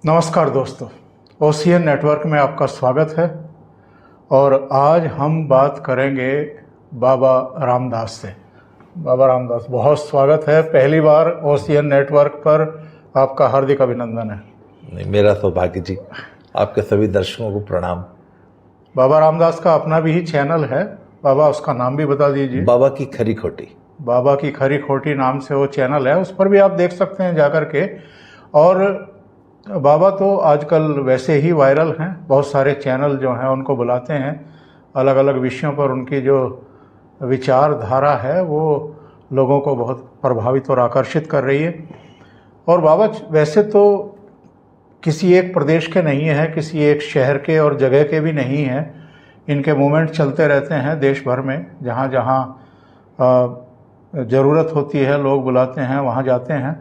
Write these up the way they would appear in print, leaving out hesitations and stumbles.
नमस्कार दोस्तों, OCN network में आपका स्वागत है। और आज हम बात करेंगे बाबा रामदास से। बाबा रामदास, बहुत स्वागत है, पहली बार ओसीएन नेटवर्क पर आपका हार्दिक अभिनंदन है। नहीं, मेरा सौभाग्य जी। आपके सभी दर्शकों को प्रणाम। बाबा रामदास का अपना भी ही चैनल है। बाबा, उसका नाम भी बता दीजिए। बाबा की खरी खोटी। बाबा की खरी खोटी नाम से वो चैनल है, उस पर भी आप देख सकते हैं जाकर के। और बाबा तो आजकल वैसे ही वायरल हैं, बहुत सारे चैनल जो हैं उनको बुलाते हैं, अलग अलग विषयों पर उनकी जो विचारधारा है वो लोगों को बहुत प्रभावित और आकर्षित कर रही है। और बाबा वैसे तो किसी एक प्रदेश के नहीं हैं, किसी एक शहर के और जगह के भी नहीं हैं। इनके मूवमेंट चलते रहते हैं देश भर में, जहाँ जहाँ ज़रूरत होती है लोग बुलाते हैं, वहाँ जाते हैं।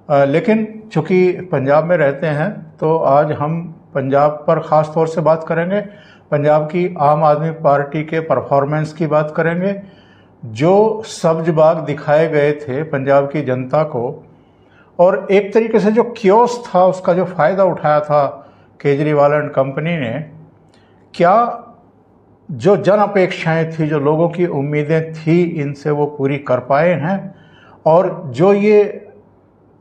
लेकिन चूँकि पंजाब में रहते हैं तो आज हम पंजाब पर ख़ास तौर से बात करेंगे। पंजाब की आम आदमी पार्टी के परफॉर्मेंस की बात करेंगे। जो सब्ज बाग दिखाए गए थे पंजाब की जनता को, और एक तरीके से जो क्योस था उसका जो फ़ायदा उठाया था केजरीवाल एंड कंपनी ने, क्या जो जन अपेक्षाएँ थी, जो लोगों की उम्मीदें थी, इनसे वो पूरी कर पाए हैं। और जो ये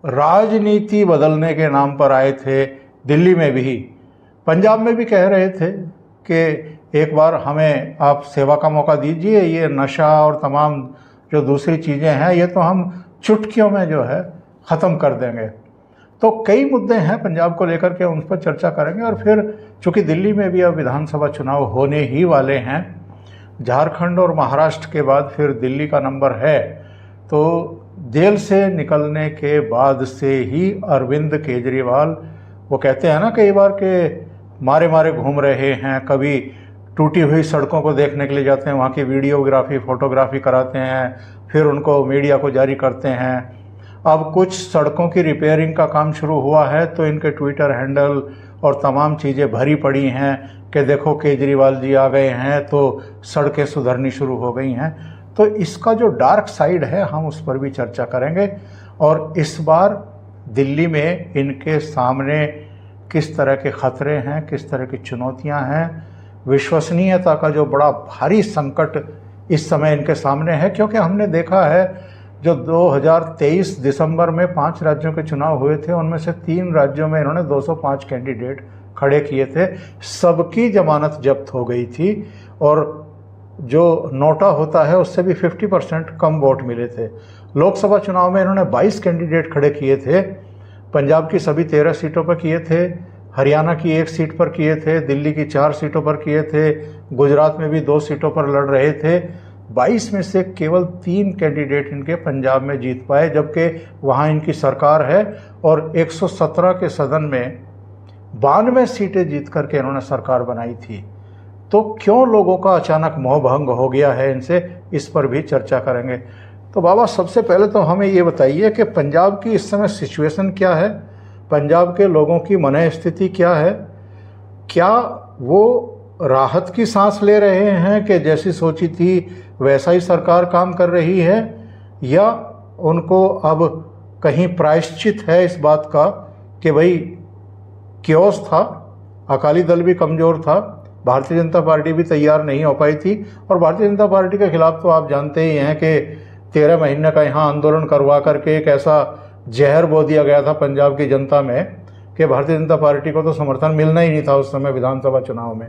राजनीति बदलने के नाम पर आए थे, दिल्ली में भी, पंजाब में भी कह रहे थे कि एक बार हमें आप सेवा का मौका दीजिए, ये नशा और तमाम जो दूसरी चीज़ें हैं ये तो हम चुटकियों में जो है ख़त्म कर देंगे। तो कई मुद्दे हैं पंजाब को लेकर के, उन पर चर्चा करेंगे। और फिर चूँकि दिल्ली में भी अब विधानसभा चुनाव होने ही वाले हैं, झारखंड और महाराष्ट्र के बाद फिर दिल्ली का नंबर है, तो जेल से निकलने के बाद से ही अरविंद केजरीवाल, वो कहते हैं ना कई बार के मारे मारे घूम रहे हैं, कभी टूटी हुई सड़कों को देखने के लिए जाते हैं, वहाँ की वीडियोग्राफी फोटोग्राफी कराते हैं, फिर उनको मीडिया को जारी करते हैं। अब कुछ सड़कों की रिपेयरिंग का काम शुरू हुआ है तो इनके ट्विटर हैंडल और तमाम चीज़ें भरी पड़ी हैं कि देखो केजरीवाल जी आ गए हैं तो सड़कें सुधरनी शुरू हो गई हैं। तो इसका जो डार्क साइड है हम उस पर भी चर्चा करेंगे। और इस बार दिल्ली में इनके सामने किस तरह के ख़तरे हैं, किस तरह की चुनौतियां हैं, विश्वसनीयता का जो बड़ा भारी संकट इस समय इनके सामने है। क्योंकि हमने देखा है जो 2023 दिसंबर में 5 राज्यों के चुनाव हुए थे, उनमें से 3 राज्यों में इन्होंने 205 कैंडिडेट खड़े किए थे, सबकी जमानत जब्त हो गई थी और जो नोटा होता है उससे भी 50% कम वोट मिले थे। लोकसभा चुनाव में इन्होंने 22 कैंडिडेट खड़े किए थे, पंजाब की सभी 13 सीटों पर किए थे, हरियाणा की 1 सीट पर किए थे, दिल्ली की 4 सीटों पर किए थे, गुजरात में भी 2 सीटों पर लड़ रहे थे। 22 में से केवल 3 कैंडिडेट इनके पंजाब में जीत पाए, जबकि वहाँ इनकी सरकार है और 117 के सदन में 92 सीटें जीत करके इन्होंने सरकार बनाई थी। तो क्यों लोगों का अचानक मोह भंग हो गया है इनसे, इस पर भी चर्चा करेंगे। तो बाबा, सबसे पहले तो हमें ये बताइए कि पंजाब की इस समय सिचुएशन क्या है, पंजाब के लोगों की मनः स्थिति क्या है, क्या वो राहत की सांस ले रहे हैं कि जैसी सोची थी वैसा ही सरकार काम कर रही है, या उनको अब कहीं प्रायश्चित है इस बात का कि भाई क्योस था, अकाली दल भी कमज़ोर था, भारतीय जनता पार्टी भी तैयार नहीं हो पाई थी। और भारतीय जनता पार्टी के खिलाफ तो आप जानते ही हैं कि 13 महीने का यहाँ आंदोलन करवा करके एक ऐसा जहर बो दिया गया था पंजाब की जनता में कि भारतीय जनता पार्टी को तो समर्थन मिलना ही नहीं था उस समय विधानसभा चुनाव में।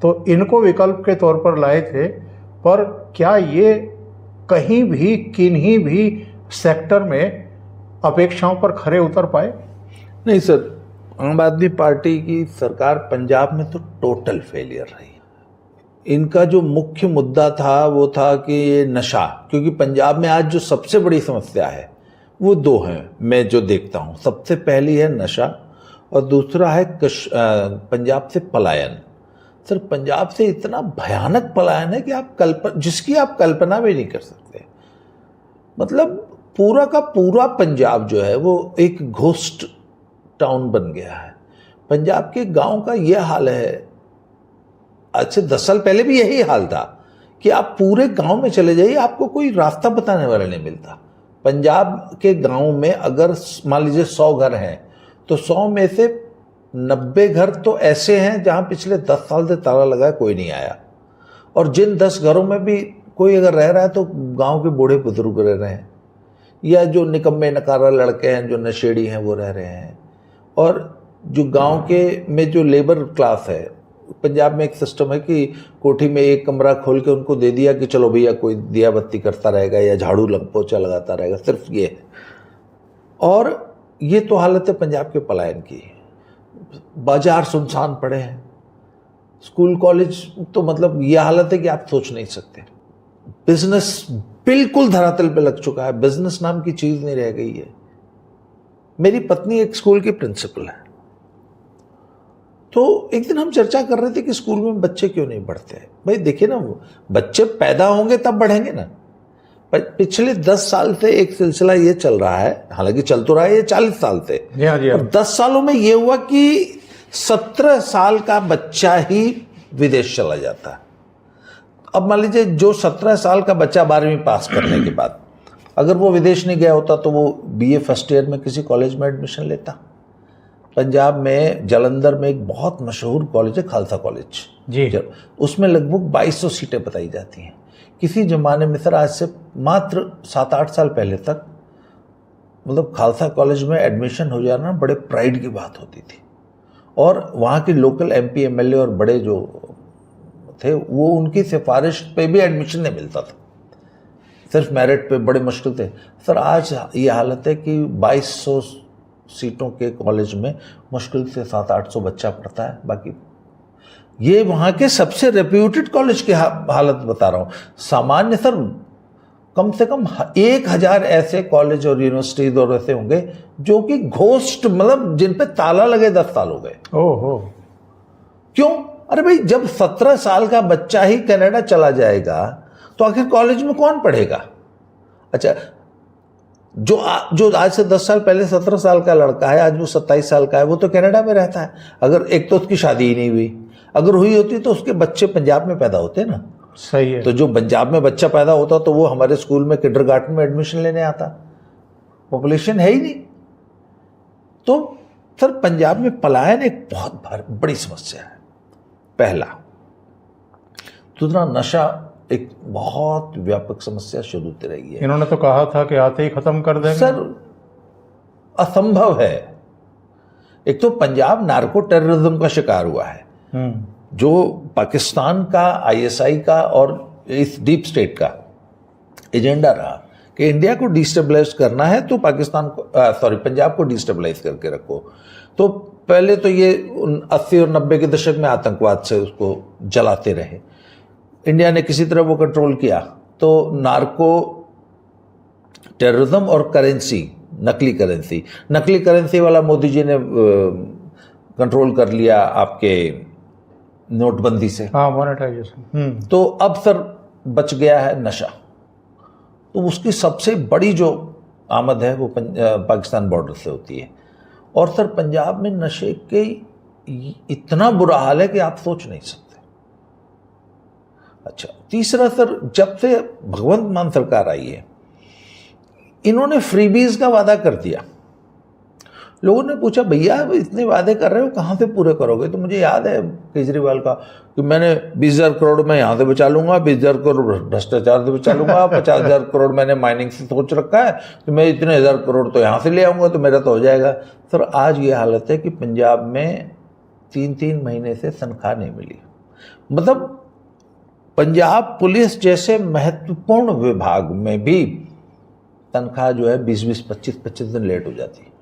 तो इनको विकल्प के तौर पर लाए थे, पर क्या ये कहीं भी किन्हीं भी सेक्टर में अपेक्षाओं पर खरे उतर पाए? नहीं सर, आम आदमी पार्टी की सरकार पंजाब में तो टोटल फेलियर रही। इनका जो मुख्य मुद्दा था वो था कि ये नशा, क्योंकि पंजाब में आज जो सबसे बड़ी समस्या है वो 2 हैं मैं जो देखता हूँ। सबसे पहली है नशा और दूसरा है पंजाब से पलायन। सर, पंजाब से इतना भयानक पलायन है कि जिसकी आप कल्पना भी नहीं कर सकते। मतलब पूरा का पूरा पंजाब जो है वो एक घोस्ट टाउन बन गया है। पंजाब के गांव का यह हाल है, आज से 10 साल पहले भी यही हाल था कि आप पूरे गांव में चले जाइए, आपको कोई रास्ता बताने वाला नहीं मिलता। पंजाब के गांव में अगर मान लीजिए 100 घर हैं तो 100 में से 90 घर तो ऐसे हैं जहां पिछले 10 साल से ताला लगा है, कोई नहीं आया। और जिन 10 घरों में भी कोई अगर रह रहा है तो गांव के बूढ़े बुजुर्ग रह रहे हैं, या जो निकम्मे नकारा लड़के हैं, जो नशेड़ी हैं, वो रह रहे हैं। और जो गांव के में जो लेबर क्लास है, पंजाब में एक सिस्टम है कि कोठी में एक कमरा खोल के उनको दे दिया कि चलो भैया कोई दिया बत्ती करता रहेगा या झाड़ू पोछा लगाता रहेगा, सिर्फ ये है। और ये तो हालत है पंजाब के पलायन की। बाजार सुनसान पड़े हैं, स्कूल कॉलेज तो मतलब ये हालत है कि आप सोच नहीं सकते। बिजनेस बिल्कुल धरातल पे लग चुका है, बिजनेस नाम की चीज नहीं रह गई है। मेरी पत्नी एक स्कूल की प्रिंसिपल है, तो एक दिन हम चर्चा कर रहे थे कि स्कूल में बच्चे क्यों नहीं बढ़ते। भाई देखिए ना, बच्चे पैदा होंगे तब बढ़ेंगे ना। पिछले 10 साल से एक सिलसिला ये चल रहा है, हालांकि चल तो रहा है ये 40 साल से, और 10 सालों में ये हुआ कि 17 साल का बच्चा ही विदेश चला जाता है। अब मान लीजिए जो 17 साल का बच्चा 12वीं पास करने के बाद अगर वो विदेश नहीं गया होता तो वो बीए फर्स्ट ईयर में किसी कॉलेज में एडमिशन लेता। पंजाब में जालंधर में एक बहुत मशहूर कॉलेज है, खालसा कॉलेज जी, उसमें लगभग 2200 सीटें बताई जाती हैं। किसी जमाने में सर, आज से मात्र 7-8 साल पहले तक मतलब खालसा कॉलेज में एडमिशन हो जाना बड़े प्राइड की बात होती थी, और वहाँ के लोकल एमपी एमएलए और बड़े जो थे वो उनकी सिफारिश पे भी एडमिशन नहीं मिलता था, सिर्फ मेरिट पे, बड़े मुश्किल थे। सर आज ये हालत है कि 2200 सीटों के कॉलेज में मुश्किल से 700-800 बच्चा पढ़ता है। बाकी ये वहाँ के सबसे रेप्यूटेड कॉलेज की हालत बता रहा हूँ। सामान्य सर कम से कम 1000 ऐसे कॉलेज और यूनिवर्सिटीज और ऐसे होंगे जो कि घोस्ट, मतलब जिन पे ताला लगे 10 साल हो गए। ओहो, क्यों? अरे भाई, जब 17 साल का बच्चा ही कनाडा चला जाएगा तो आखिर कॉलेज में कौन पढ़ेगा? अच्छा, जो आज से 10 साल पहले 17 साल का लड़का है, आज वो 27 साल का है, वो तो कनाडा में रहता है। अगर एक तो उसकी शादी ही नहीं हुई, अगर हुई होती तो उसके बच्चे पंजाब में पैदा होते ना। सही है। तो जो पंजाब में बच्चा पैदा होता तो वो हमारे स्कूल में किंडरगार्टन में एडमिशन लेने आता। पॉपुलेशन है ही नहीं। तो सर पंजाब में पलायन एक बहुत बड़ी समस्या है, पहला। दूसरा, नशा एक बहुत व्यापक समस्या शुरू से रही है। इन्होंने तो कहा था कि आते ही खत्म कर देंगे। सर असंभव है। एक तो पंजाब नार्को टेररिज्म का शिकार हुआ है, जो पाकिस्तान का, आईएसआई का और इस डीप स्टेट का एजेंडा रहा कि इंडिया को डिस्टेबलाइज करना है तो पंजाब को डिस्टेबलाइज करके रखो। तो पहले तो ये 80 और 90 के दशक में आतंकवाद से उसको जलाते रहे। इंडिया ने किसी तरह वो कंट्रोल किया, तो नार्को टेररिज्म और करेंसी, नकली करेंसी वाला मोदी जी ने कंट्रोल कर लिया आपके नोटबंदी से। हाँ, मॉनेटाइजेशन। तो अब सर बच गया है नशा। तो उसकी सबसे बड़ी जो आमद है वो पाकिस्तान बॉर्डर से होती है। और सर पंजाब में नशे के इतना बुरा हाल है कि आप सोच नहीं सकते। अच्छा, तीसरा सर, जब से भगवंत मान सरकार आई है, इन्होंने फ्रीबीज का वादा कर दिया। लोगों ने पूछा, भैया इतने वादे कर रहे हो, कहाँ से पूरे करोगे? तो मुझे याद है केजरीवाल का कि मैंने 20,000 करोड़ मैं यहाँ से बचा लूंगा, 20,000 करोड़ भ्रष्टाचार से बचा लूंगा, 50,000 करोड़ मैंने माइनिंग से सोच रखा है, तो मैं इतने 1000 करोड़ तो यहाँ से ले आऊंगा, तो मेरा तो हो जाएगा। सर आज ये हालत है कि पंजाब में 3-3 महीने से तनख्वाह नहीं मिली। मतलब पंजाब पुलिस जैसे महत्वपूर्ण विभाग में भी तनख्वाह जो है 20-20, 25-25 दिन लेट हो जाती है।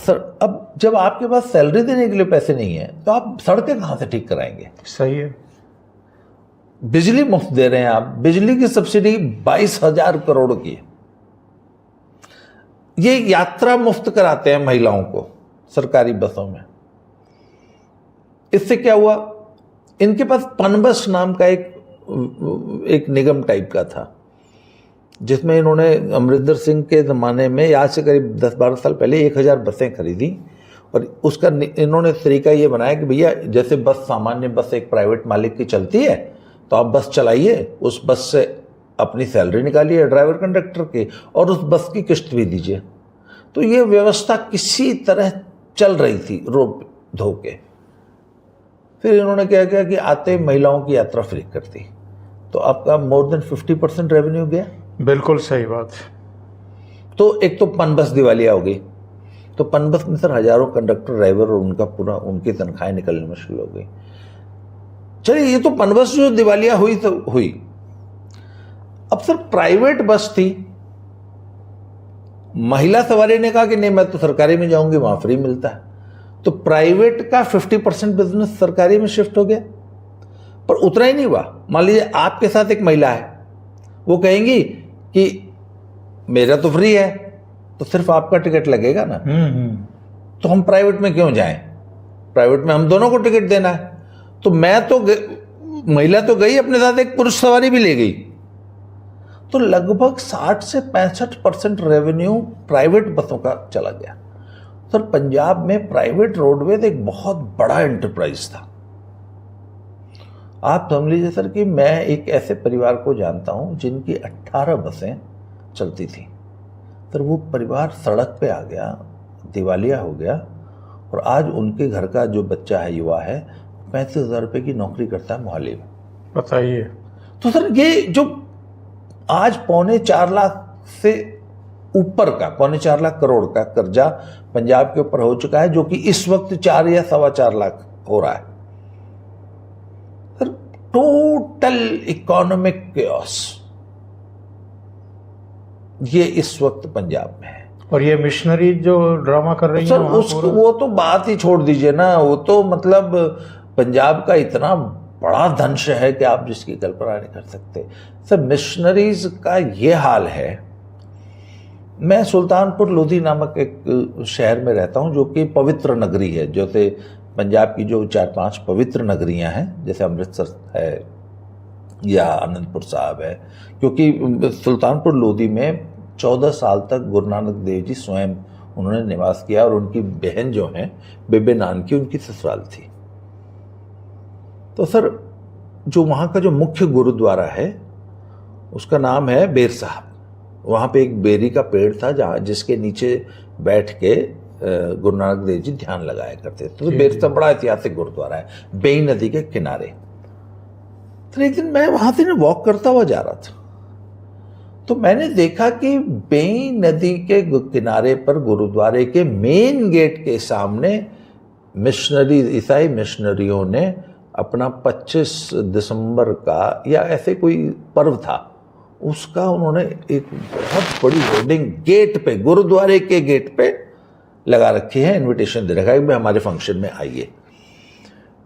सर अब जब आपके पास सैलरी देने के लिए पैसे नहीं है तो आप सड़कें कहां से ठीक कराएंगे? सही है। बिजली मुफ्त दे रहे हैं आप, बिजली की सब्सिडी 22,000 करोड़ की है। ये यात्रा मुफ्त कराते हैं महिलाओं को सरकारी बसों में। इससे क्या हुआ? इनके पास पनबस नाम का एक निगम टाइप का था, जिसमें इन्होंने अमरिंदर सिंह के ज़माने में, आज से करीब 10-12 साल पहले 1000 बसें खरीदी। और उसका इन्होंने तरीका ये बनाया कि भैया जैसे बस, सामान्य बस एक प्राइवेट मालिक की चलती है, तो आप बस चलाइए, उस बस से अपनी सैलरी निकालिए ड्राइवर कंडक्टर की, और उस बस की किस्त भी दीजिए। तो ये व्यवस्था किसी तरह चल रही थी रोप धो के। फिर इन्होंने क्या किया कि आते महिलाओं की यात्रा फ्री कर दी, तो आपका मोर देन 50% रेवेन्यू गया। बिल्कुल सही बात। तो एक तो पनबस दिवालिया हो गई, तो पनबस में सर हजारों कंडक्टर ड्राइवर और उनका पूरा उनकी तनख्वाहें निकलनी मुश्किल हो गई। चलिए ये तो पनबस जो दिवालिया हुई तो हुई। अब सर प्राइवेट बस थी, महिला सवारी ने कहा कि नहीं मैं तो सरकारी में जाऊंगी, वहां फ्री मिलता है, तो प्राइवेट का 50% बिजनेस सरकारी में शिफ्ट हो गया। पर उतना ही नहीं हुआ, मान लीजिए आपके साथ एक महिला है, वो कहेंगी कि मेरा तो फ्री है, तो सिर्फ आपका टिकट लगेगा ना, तो हम प्राइवेट में क्यों जाएं? प्राइवेट में हम दोनों को टिकट देना है। तो मैं तो महिला तो गई, अपने साथ एक पुरुष सवारी भी ले गई, तो लगभग 60 से 65% रेवेन्यू प्राइवेट बसों का चला गया। सर पंजाब में प्राइवेट रोडवेज एक बहुत बड़ा एंटरप्राइज था। आप समझ लीजिए सर कि मैं एक ऐसे परिवार को जानता हूं जिनकी 18 बसें चलती थी। सर वो परिवार सड़क पे आ गया, दिवालिया हो गया, और आज उनके घर का जो बच्चा है, युवा है, 35,000 रुपये की नौकरी करता है मोहाली में। बताइए। तो सर ये जो आज 3.25 लाख से ऊपर का 3.25 लाख करोड़ का कर्जा पंजाब के ऊपर हो चुका है, जो कि इस वक्त 4 या 4.25 लाख हो रहा है। सर टोटल इकोनॉमिक केओस ये इस वक्त पंजाब में है। और ये मिशनरी जो ड्रामा कर रही सर है उसको वो तो बात ही छोड़ दीजिए ना, वो तो मतलब पंजाब का इतना बड़ा दंश है कि आप जिसकी कल्पना नहीं कर सकते। सर मिशनरीज का ये हाल है। मैं सुल्तानपुर लोधी नामक एक शहर में रहता हूं, जो कि पवित्र नगरी है। जैसे पंजाब की जो 4-5 पवित्र नगरियां हैं, जैसे अमृतसर है या आनंदपुर साहब है, क्योंकि सुल्तानपुर लोधी में 14 साल तक गुरु नानक देव जी स्वयं उन्होंने निवास किया, और उनकी बहन जो है बेबे नानकी, उनकी ससुराल थी। तो सर जो वहाँ का जो मुख्य गुरुद्वारा है उसका नाम है बेर साहब। वहाँ पे एक बेरी का पेड़ था जहाँ जिसके नीचे बैठ के गुरु नानक देव जी ध्यान लगाया करते थे। तो बेर साहब बड़ा ऐतिहासिक गुरुद्वारा है, बेई नदी के किनारे। तो एक दिन मैं वहाँ से ना वॉक करता हुआ जा रहा था, तो मैंने देखा कि बेई नदी के किनारे पर गुरुद्वारे के मेन गेट के सामने मिशनरी ईसाई मिशनरियों ने अपना 25 दिसंबर का या ऐसे कोई पर्व था, उसका उन्होंने एक बहुत बड़ी होर्डिंग गेट पे, गुरुद्वारे के गेट पे लगा रखी है, इनविटेशन दे रखा है कि हमारे फंक्शन में आइए।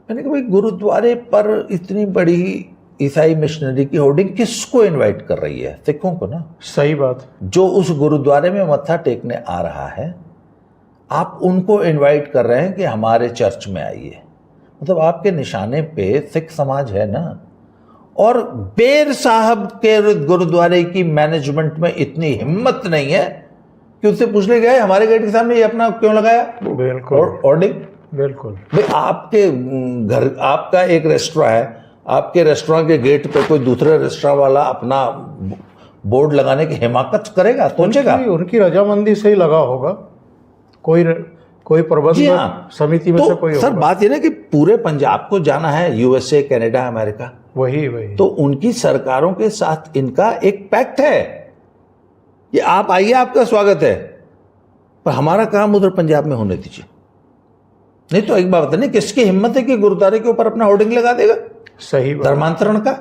मैंने कहा भाई गुरुद्वारे पर इतनी बड़ी ईसाई मिशनरी की होर्डिंग किसको इनवाइट कर रही है? सिखों को ना। सही बात। जो उस गुरुद्वारे में मत्था टेकने आ रहा है, आप उनको इनवाइट कर रहे हैं कि हमारे चर्च में आइए। मतलब आपके निशाने पे सिख समाज है ना। और बेर साहब के गुरुद्वारे की मैनेजमेंट में इतनी हिम्मत नहीं है कि उससे पूछने गए हमारे गेट के सामने ये अपना क्यों लगाया? बिल्कुल होर्डिंग। बिल्कुल भाई आपके घर, आपका एक रेस्टोरेंट है, आपके रेस्टोरेंट के गेट पे कोई दूसरे रेस्टोरेंट वाला अपना बोर्ड लगाने की हिमाकत करेगा? सोचेगा? उनकी रजामंदी से ही लगा होगा, कोई प्रबंधक समिति में तो से कोई सर होगा। बात ये ना कि पूरे पंजाब को जाना है, यूएसए, कनाडा, अमेरिका, वही तो उनकी सरकारों के साथ इनका एक पैक्ट है, ये आप आइए, आपका स्वागत है, पर हमारा काम उधर पंजाब में होने दीजिए। नहीं तो एक बात बता, नहीं किसकी हिम्मत है कि गुरुद्वारे के ऊपर अपना होर्डिंग लगा देगा? सही बात। धर्मांतरण का।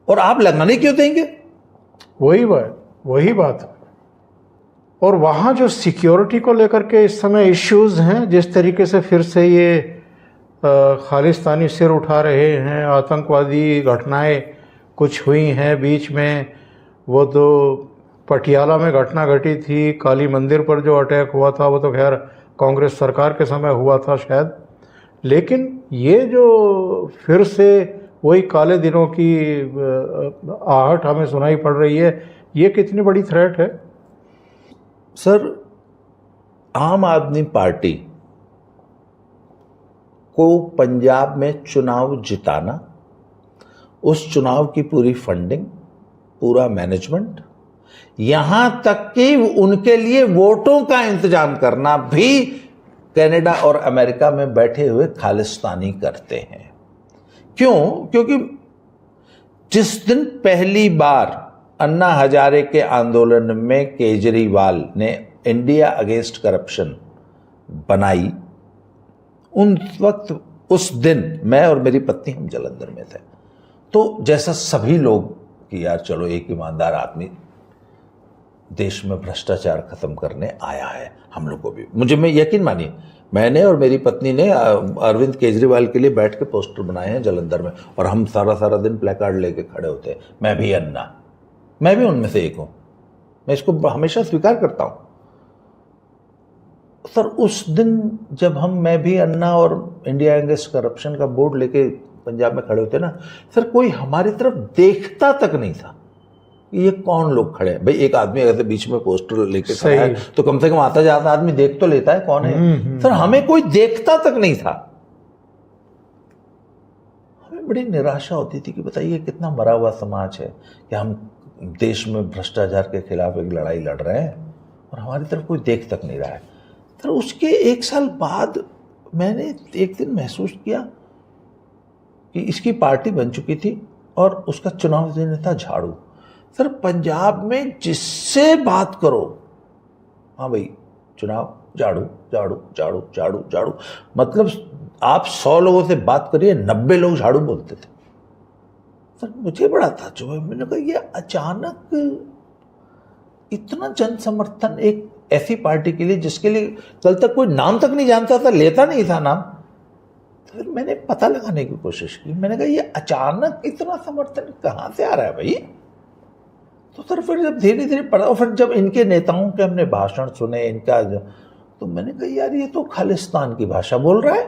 और आप लगाने क्यों देंगे? वही बात। और वहाँ जो सिक्योरिटी को लेकर के इस समय इश्यूज हैं, जिस तरीके से फिर से ये खालिस्तानी सिर उठा रहे हैं, आतंकवादी घटनाएं कुछ हुई हैं बीच में। वो तो पटियाला में घटना घटी थी, काली मंदिर पर जो अटैक हुआ था, वो तो खैर कांग्रेस सरकार के समय हुआ था शायद। लेकिन ये जो फिर से वही काले दिनों की आहट हमें सुनाई पड़ रही है, ये कितनी बड़ी थ्रेट है? सर आम आदमी पार्टी को पंजाब में चुनाव जिताना, उस चुनाव की पूरी फंडिंग, पूरा मैनेजमेंट, यहां तक कि उनके लिए वोटों का इंतजाम करना भी कनाडा और अमेरिका में बैठे हुए खालिस्तानी करते हैं। क्यों? क्योंकि जिस दिन पहली बार अन्ना हजारे के आंदोलन में केजरीवाल ने इंडिया अगेंस्ट करप्शन बनाई, उन वक्त उस दिन मैं और मेरी पत्नी हम जालंधर में थे। तो जैसा सभी लोग कि यार चलो एक ईमानदार आदमी देश में भ्रष्टाचार खत्म करने आया है, हम लोग को भी, मुझे में यकीन मानिए, मैंने और मेरी पत्नी ने अरविंद केजरीवाल के लिए बैठ के पोस्टर बनाए हैं जालंधर में, और हम सारा दिन प्लेकार्ड लेके खड़े होते हैं, मैं भी अन्ना, मैं भी उनमें से एक हूं, मैं इसको हमेशा स्वीकार करता हूं। सर उस दिन जब मैं भी अन्ना और इंडिया अगेंस्ट करप्शन का बोर्ड लेके पंजाब में खड़े होते ना सर, कोई हमारी तरफ देखता तक नहीं था ये कौन लोग खड़े हैं। भाई एक आदमी अगर बीच में पोस्टर लेके खड़ा है तो कम से कम आता जाता आदमी देख तो लेता है कौन है। सर हमें कोई देखता तक नहीं था। हमें बड़ी निराशा होती थी कि बताइए कितना मरा हुआ समाज है कि हम देश में भ्रष्टाचार के खिलाफ एक लड़ाई लड़ रहे हैं और हमारी तरफ कोई देख तक नहीं रहा है। सर उसके 1 साल बाद मैंने एक दिन महसूस किया कि इसकी पार्टी बन चुकी थी और उसका चुनाव देना था झाड़ू। सर पंजाब में जिससे बात करो, हाँ भाई चुनाव, झाड़ू झाड़ू झाड़ू झाड़ू झाड़ू, मतलब आप 100 लोगों से बात करिए 90 लोग झाड़ू बोलते थे। सर मुझे बड़ा ताज्जुब है, मैंने कहा ये अचानक इतना जन समर्थन एक ऐसी पार्टी के लिए जिसके लिए कल तक कोई नाम तक नहीं जानता था, लेता नहीं था नाम। फिर मैंने पता लगाने की कोशिश की, मैंने कहा ये अचानक इतना समर्थन कहाँ से आ रहा है भाई। तो सर फिर जब धीरे धीरे पढ़ा, फिर जब इनके नेताओं के हमने भाषण सुने इनका, तो मैंने कहा यार ये तो खालिस्तान की भाषा बोल रहा है।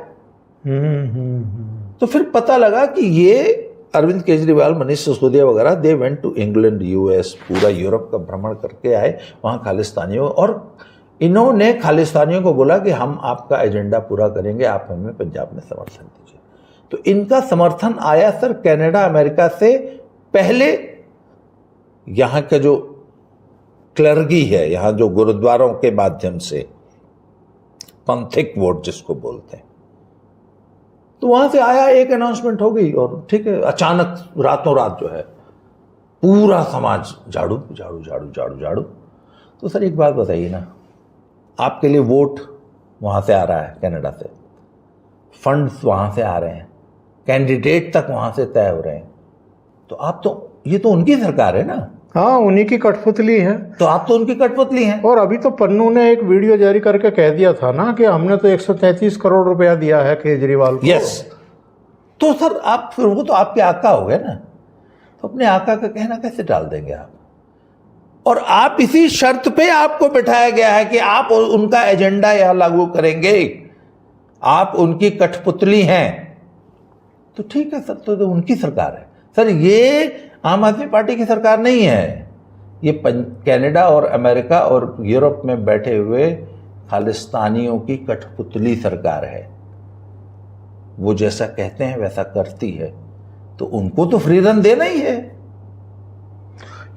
तो फिर पता लगा कि ये अरविंद केजरीवाल, मनीष सिसोदिया वगैरह, they went to England, US, पूरा यूरोप का भ्रमण करके आए वहाँ खालिस्तानियों, और इन्होंने खालिस्तानियों को बोला कि हम आपका एजेंडा पूरा करेंगे, आप हमें पंजाब में समर्थन दीजिए। तो इनका समर्थन आया सर कनाडा अमेरिका से पहले। यहाँ का जो क्लर्गी है, यहाँ जो गुरुद्वारों के माध्यम से पंथिक वोट जिसको बोलते हैं, तो वहां से आया, एक अनाउंसमेंट हो गई और ठीक है, अचानक रातों रात जो है पूरा समाज झाड़ू झाड़ू झाड़ू झाड़ू झाड़ू। तो सर एक बात बताइए ना, आपके लिए वोट वहां से आ रहा है कनाडा से, फंड्स वहां से आ रहे हैं, कैंडिडेट तक वहां से तय हो रहे हैं, तो आप तो, ये तो उनकी सरकार है ना। हाँ उन्हीं की कठपुतली है। तो आप तो उनकी कठपुतली हैं। और अभी तो पन्नू ने एक वीडियो जारी करके कह दिया था ना कि हमने तो 133 करोड़ रुपया दिया है केजरीवाल को। यस। तो सर आप फिर, वो तो आपके आका हो गए ना, तो अपने आका का कहना कैसे डाल देंगे आप। और आप इसी शर्त पे आपको बिठाया गया है कि आप उनका एजेंडा यहां लागू करेंगे, आप उनकी कठपुतली हैं। तो ठीक है सर, तो उनकी सरकार है सर, ये आम आदमी पार्टी की सरकार नहीं है। ये कनाडा और अमेरिका और यूरोप में बैठे हुए खालिस्तानियों की कठपुतली सरकार है। वो जैसा कहते हैं वैसा करती है, तो उनको तो फ्री रन देना ही है।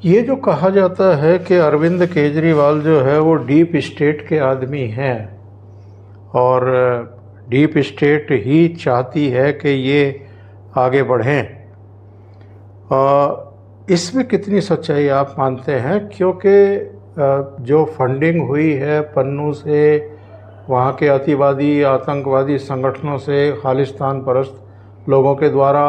ये जो कहा जाता है कि अरविंद केजरीवाल जो है वो डीप स्टेट के आदमी हैं और डीप स्टेट ही चाहती है कि ये आगे बढ़ें, इसमें कितनी सच्चाई आप मानते हैं? क्योंकि जो फंडिंग हुई है पन्नू से, वहाँ के अतिवादी आतंकवादी संगठनों से, खालिस्तान परस्त लोगों के द्वारा,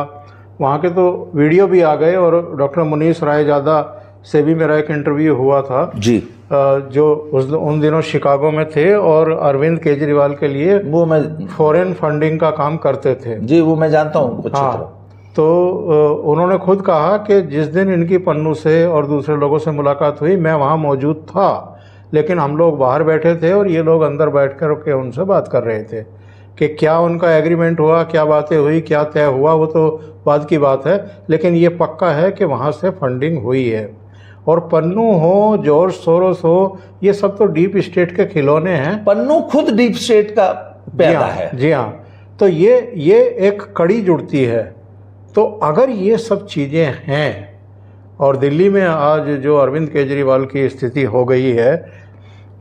वहाँ के तो वीडियो भी आ गए, और डॉक्टर मुनीस रायजादा से भी मेरा एक इंटरव्यू हुआ था जी, जो उन दिनों शिकागो में थे और अरविंद केजरीवाल के लिए वो मैं फॉरेन फंडिंग का काम करते थे। जी, वो मैं जानता हूँ। हाँ, तो उन्होंने खुद कहा कि जिस दिन इनकी पन्नू से और दूसरे लोगों से मुलाकात हुई मैं वहाँ मौजूद था, लेकिन हम लोग बाहर बैठे थे और ये लोग अंदर बैठ कर के उनसे बात कर रहे थे कि क्या उनका एग्रीमेंट हुआ, क्या बातें हुई, क्या तय हुआ, वो तो बाद की बात है, लेकिन ये पक्का है कि वहाँ से फंडिंग हुई है। और पन्नू हो, जॉर्ज सोरोस हो, ये सब तो डीप स्टेट के खिलौने हैं। पन्नू खुद डीप स्टेट का पैदा है। जी हाँ, तो ये एक कड़ी जुड़ती है। तो अगर ये सब चीज़ें हैं और दिल्ली में आज जो अरविंद केजरीवाल की स्थिति हो गई है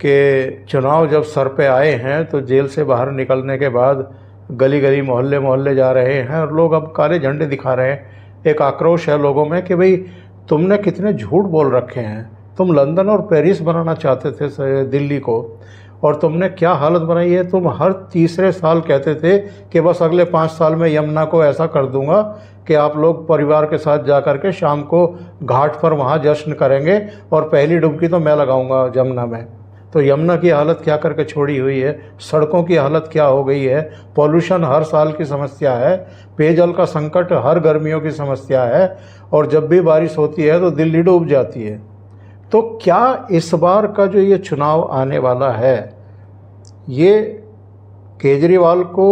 कि चुनाव जब सर पे आए हैं तो जेल से बाहर निकलने के बाद गली गली मोहल्ले मोहल्ले जा रहे हैं और लोग अब काले झंडे दिखा रहे हैं। एक आक्रोश है लोगों में कि भाई तुमने कितने झूठ बोल रखे हैं, तुम लंदन और पेरिस बनाना चाहते थे दिल्ली को, और तुमने क्या हालत बनाई है। तुम हर तीसरे साल कहते थे कि बस अगले 5 साल में यमुना को ऐसा कर दूंगा कि आप लोग परिवार के साथ जा कर के शाम को घाट पर वहाँ जश्न करेंगे और पहली डुबकी तो मैं लगाऊंगा यमुना में। तो यमुना की हालत क्या करके छोड़ी हुई है, सड़कों की हालत क्या हो गई है, पॉल्यूशन हर साल की समस्या है, पेयजल का संकट हर गर्मियों की समस्या है, और जब भी बारिश होती है तो दिल्ली डूब जाती है। तो क्या इस बार का जो ये चुनाव आने वाला है ये केजरीवाल को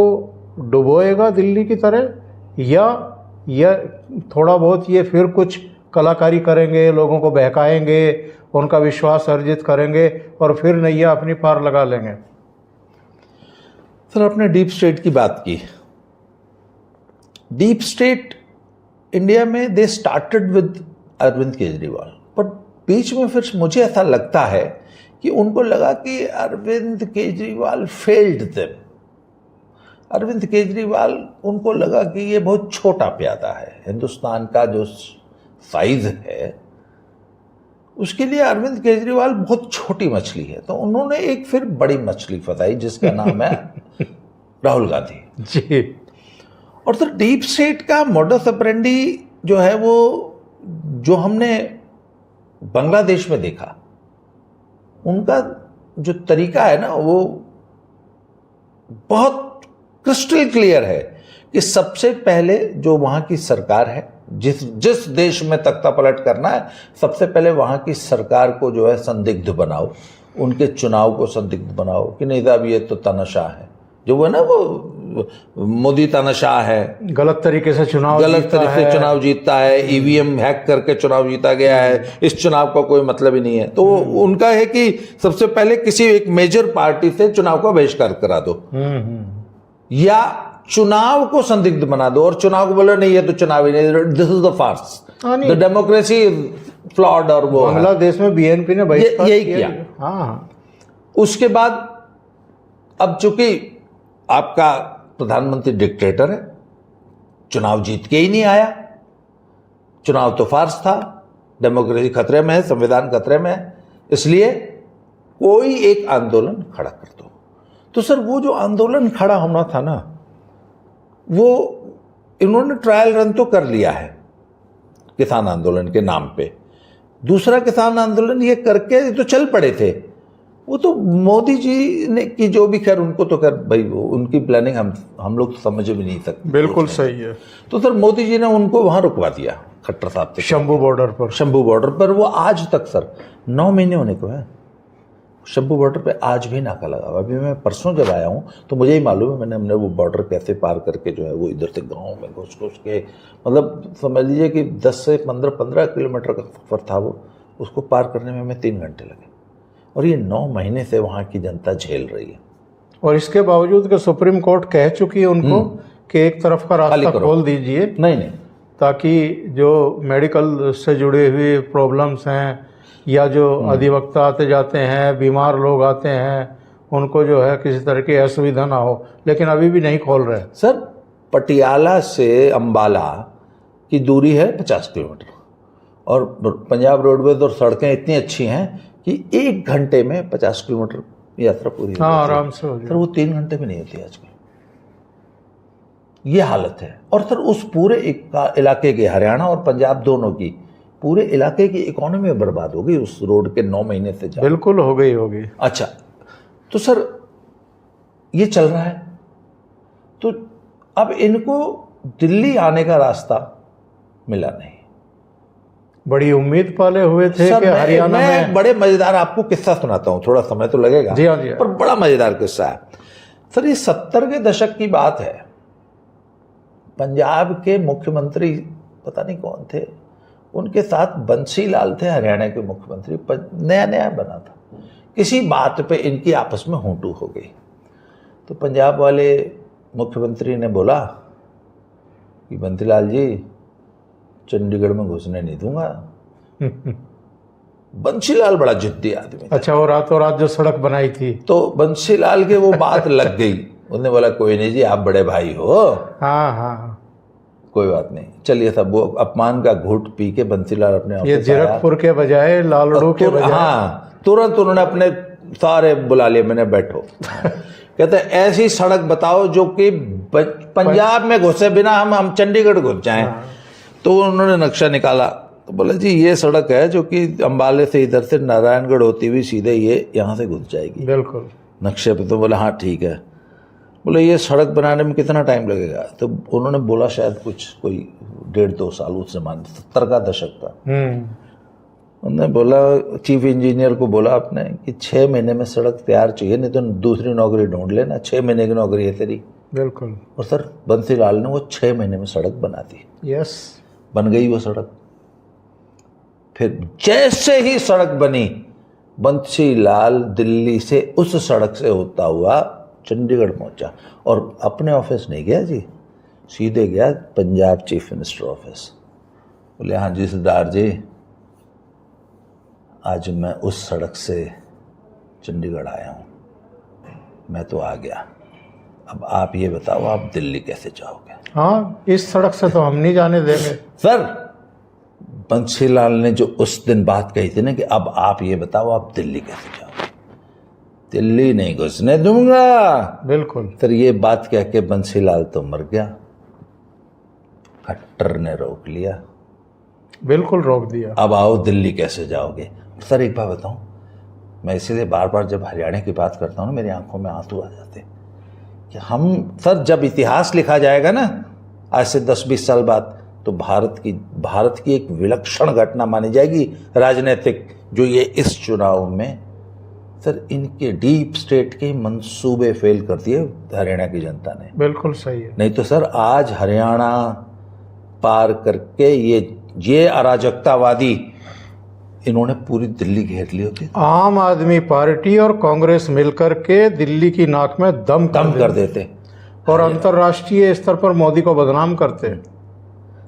डुबोएगा दिल्ली की तरह, या थोड़ा बहुत ये फिर कुछ कलाकारी करेंगे, लोगों को बहकाएंगे, उनका विश्वास अर्जित करेंगे और फिर नैया अपनी पार लगा लेंगे? सर, आपने डीप स्टेट की बात की। डीप स्टेट इंडिया में they started with Arvind Kejriwal, पर बीच में फिर मुझे ऐसा लगता है कि उनको लगा कि अरविंद केजरीवाल फेल्ड देम। अरविंद केजरीवाल, उनको लगा कि ये बहुत छोटा प्यादा है, हिंदुस्तान का जो साइज है उसके लिए अरविंद केजरीवाल बहुत छोटी मछली है। तो उन्होंने एक फिर बड़ी मछली फंसाई जिसका नाम है राहुल गांधी जी। और तो डीप स्टेट का मोडस ऑपरेंडी जो है वो जो हमने बांग्लादेश में देखा, उनका जो तरीका है ना वो बहुत क्रिस्टल क्लियर है कि सबसे पहले जो वहां की सरकार है, जिस देश में तख्ता पलट करना है, सबसे पहले वहां की सरकार को जो है संदिग्ध बनाओ, उनके चुनाव को संदिग्ध बनाओ कि नहीं साहब ये तो तानाशाह है, जो वो ना वो मोदी तानाशाह है, गलत तरीके से चुनाव जीतता है, ईवीएम हैक करके चुनाव जीता गया है, इस चुनाव का कोई मतलब ही नहीं है। तो उनका है कि सबसे पहले किसी एक मेजर पार्टी से चुनाव का बहिष्कार करा दो या चुनाव को संदिग्ध बना दो, और चुनाव को बोलो नहीं ये तो चुनाव ही नहीं, this is the farce, the democracy flawed. और वो बांग्लादेश में बीएनपी ने यही किया। हाँ, उसके बाद अब चूंकि आपका प्रधानमंत्री डिक्टेटर है, चुनाव जीत के ही नहीं आया, चुनाव तो फार्स था, डेमोक्रेसी खतरे में है, संविधान खतरे में है, इसलिए कोई एक आंदोलन खड़ा कर दो। तो सर वो जो आंदोलन खड़ा होना था ना, वो इन्होंने ट्रायल रन तो कर लिया है किसान आंदोलन के नाम पे। दूसरा किसान आंदोलन ये करके तो चल पड़े थे, वो तो मोदी जी ने की जो भी, खैर उनको तो खैर भाई उनकी प्लानिंग हम लोग तो समझ भी नहीं सकते। बिल्कुल सही है। तो सर मोदी जी ने उनको वहां रुकवा दिया, खट्टर साहब से, शंभू बॉर्डर पर। वो आज तक सर 9 महीने होने को है, शंभू बॉर्डर पे आज भी नाका लगा हुआ। अभी मैं परसों जब आया हूँ तो मुझे ही मालूम है, हमने वो बॉर्डर कैसे पार करके जो है वो इधर से गांव में घुस के, मतलब समझ लीजिए कि 10 से 15 किलोमीटर का सफर था वो, उसको पार करने में हमें 3 घंटे लगे। और ये 9 महीने से वहाँ की जनता झेल रही है। और इसके बावजूद कि सुप्रीम कोर्ट कह चुकी है उनको कि एक तरफ का रास्ता खोल दीजिए, नहीं, ताकि जो मेडिकल से जुड़े हुए प्रॉब्लम्स हैं या जो अधिवक्ता आते जाते हैं, बीमार लोग आते हैं, उनको जो है किसी तरह की असुविधा ना हो, लेकिन अभी भी नहीं खोल रहे। सर पटियाला से अंबाला की दूरी है 50 किलोमीटर, और पंजाब रोडवेज और सड़कें इतनी अच्छी हैं कि 1 घंटे में 50 किलोमीटर यात्रा पूरी हो, आराम से हो जाए। सर वो 3 घंटे में नहीं होती आजकल, ये हालत है। और सर उस पूरे इलाके के, हरियाणा और पंजाब दोनों की, पूरे इलाके की इकोनॉमी बर्बाद हो गई उस रोड के 9 महीने से। बिल्कुल हो गई होगी। अच्छा, तो सर ये चल रहा है, तो अब इनको दिल्ली आने का रास्ता मिला नहीं। बड़ी उम्मीद पाले हुए थे कि हरियाणा में। बड़े मजेदार आपको किस्सा सुनाता हूं, थोड़ा समय तो लगेगा। जी हाँ, पर बड़ा मजेदार किस्सा है सर। ये 70 के दशक की बात है। पंजाब के मुख्यमंत्री पता नहीं कौन थे, उनके साथ बंसीलाल थे हरियाणा के मुख्यमंत्री, नया बना था। किसी बात पे इनकी आपस में होंटू हो गई, तो पंजाब वाले मुख्यमंत्री ने बोला कि बंसीलाल जी, चंडीगढ़ में घुसने नहीं दूंगा, बंसीलाल बड़ा जिद्दी आदमी था। अच्छा, वो रातों रात जो सड़क बनाई थी। तो बंसीलाल के वो बात लग गई। उन्होंने बोला कोई नहीं जी, आप बड़े भाई हो, हाँ हाँ, कोई बात नहीं, चलिए सब। वो अपमान का घूंट पी के बंसीलाल अपने ये ऑफिस आया। जीरकपुर के बजाय लालड़ू के बजाय, हाँ, तुरंत उन्होंने अपने सारे बुला लिए, मैंने बैठो। कहते हैं ऐसी सड़क बताओ जो कि पंजाब में घुसे बिना हम चंडीगढ़ घुस जाएं। तो उन्होंने नक्शा निकाला, तो बोले जी ये सड़क है जो कि अंबाले से इधर से नारायणगढ़ होती हुई सीधे ये यहाँ से घुस जाएगी। बिल्कुल नक्शे पे। तो बोले हाँ ठीक है। बोले ये सड़क बनाने में कितना टाइम लगेगा? तो उन्होंने बोला शायद कुछ कोई 1.5-2 साल, उस जमाने 70 का दशक था। उन्होंने बोला, चीफ इंजीनियर को बोला आपने कि 6 महीने में सड़क तैयार चाहिए, नहीं तो दूसरी नौकरी ढूंढ लेना, 6 महीने की नौकरी है तेरी। बिल्कुल। और सर बंसीलाल ने वो 6 महीने में सड़क बना दी। यस, बन गई वो सड़क। फिर जैसे ही सड़क बनी, बंसीलाल दिल्ली से उस सड़क से होता हुआ चंडीगढ़ पहुंचा और अपने ऑफिस नहीं गया जी, सीधे गया पंजाब चीफ मिनिस्टर ऑफिस। बोले हाँ जी सरदार जी, आज मैं उस सड़क से चंडीगढ़ आया हूँ, मैं तो आ गया, अब आप ये बताओ आप दिल्ली कैसे जाओगे? हाँ, इस सड़क से तो हम नहीं जाने देंगे। सर बंसीलाल ने जो उस दिन बात कही थी ना कि अब आप ये बताओ आप दिल्ली कैसे जाओगे, दिल्ली नहीं घुसने दूंगा। बिल्कुल। फिर ये बात कह के बंसीलाल तो मर गया, खट्टर ने रोक लिया। बिल्कुल रोक दिया। अब आओ दिल्ली कैसे जाओगे? सर एक बात बताऊं, मैं इसीलिए बार बार जब हरियाणा की बात करता हूँ ना मेरी आंखों में आंसू आ जाते कि हम, सर जब इतिहास लिखा जाएगा ना आज से 10-20 साल बाद, तो भारत की एक विलक्षण घटना मानी जाएगी राजनीतिक, जो ये इस चुनाव में सर इनके डीप स्टेट के मंसूबे फेल कर दिए हरियाणा की जनता ने। बिल्कुल सही है। नहीं तो सर आज हरियाणा पार करके ये अराजकतावादी इन्होंने पूरी दिल्ली घेर ली होती। आम आदमी पार्टी और कांग्रेस मिलकर के दिल्ली की नाक में दम कर देते और अंतर्राष्ट्रीय स्तर पर मोदी को बदनाम करते।